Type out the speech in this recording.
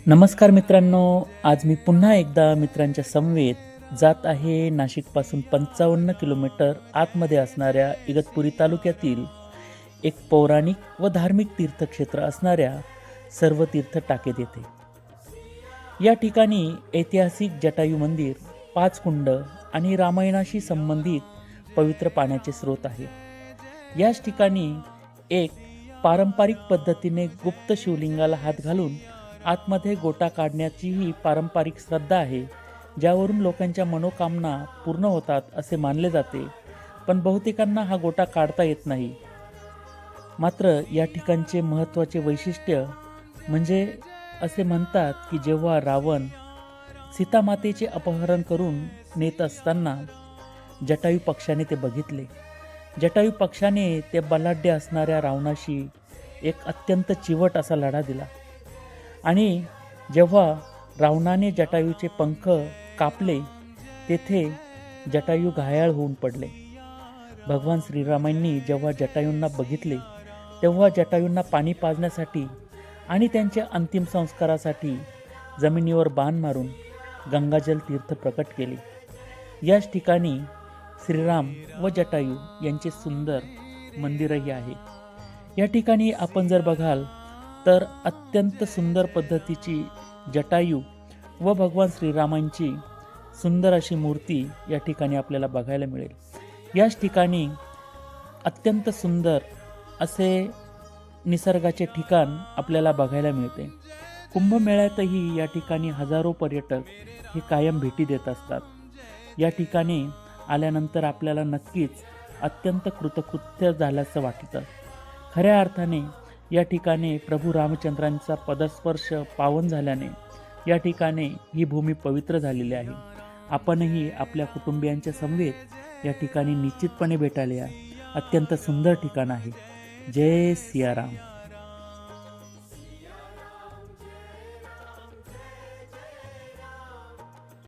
नमस्कार मित्रांनो, आज मी पुन्हा एकदा मित्रांच्या समवेत जात आहे नाशिकपासून 55 किलोमीटर आतमध्ये असणाऱ्या इगतपुरी तालुक्यातील एक पौराणिक व धार्मिक तीर्थक्षेत्र असणाऱ्या सर्व तीर्थ टाकेत येथे. या ठिकाणी ऐतिहासिक जटायू मंदिर, 5 कुंड आणि रामायणाशी संबंधित पवित्र पाण्याचे स्रोत आहे. याच ठिकाणी एक पारंपरिक पद्धतीने गुप्त शिवलिंगाला हात घालून आतमध्ये गोटा काढण्याची ही पारंपरिक श्रद्धा आहे, ज्यावरून लोकांच्या मनोकामना पूर्ण होतात असे मानले जाते. पण बहुतेकांना हा गोटा काढता येत नाही. मात्र या ठिकाणचे महत्त्वाचे वैशिष्ट्य म्हणजे असे म्हणतात की जेव्हा रावण सीतामातेचे अपहरण करून नेत असताना जटायू पक्षाने ते बघितले. जटायू पक्षाने ते बलाढ्य असणाऱ्या रावणाशी एक अत्यंत चिवट असा लढा दिला आणि जेव्हा रावणाने जटायूचे पंख कापले तेथे जटायू घायाळ होऊन पडले. भगवान श्रीरामांनी जेव्हा जटायूंना बघितले तेव्हा जटायूंना पाणी पाजण्यासाठी आणि त्यांच्या अंतिम संस्कारासाठी जमिनीवर बाण मारून गंगाजल तीर्थ प्रकट केले. याच ठिकाणी श्रीराम व जटायू यांचे सुंदर मंदिरही आहे. या ठिकाणी आपण जर बघाल तर अत्यंत सुंदर पद्धतीची जटायू व भगवान श्रीरामांची सुंदर अशी मूर्ती या ठिकाणी आपल्याला बघायला मिळेल. याच ठिकाणी अत्यंत सुंदर असे निसर्गाचे ठिकाण आपल्याला बघायला मिळते. कुंभमेळ्यातही या ठिकाणी हजारो पर्यटक हे कायम भेटी देत असतात. या ठिकाणी आल्यानंतर आपल्याला नक्कीच अत्यंत कृतकृत्य झाल्याचं वाटतं. खऱ्या अर्थाने या ठिकाणी प्रभू रामचंद्रांचा पदस्पर्श पावन झाल्याने या ठिकाणी ही भूमी पवित्र झालेली आहे. आपणही आपल्या कुटुंबियांच्या समवेत या ठिकाणी निश्चितपणे भेटायला या. अत्यंत सुंदर ठिकाण आहे. जय सियाराम.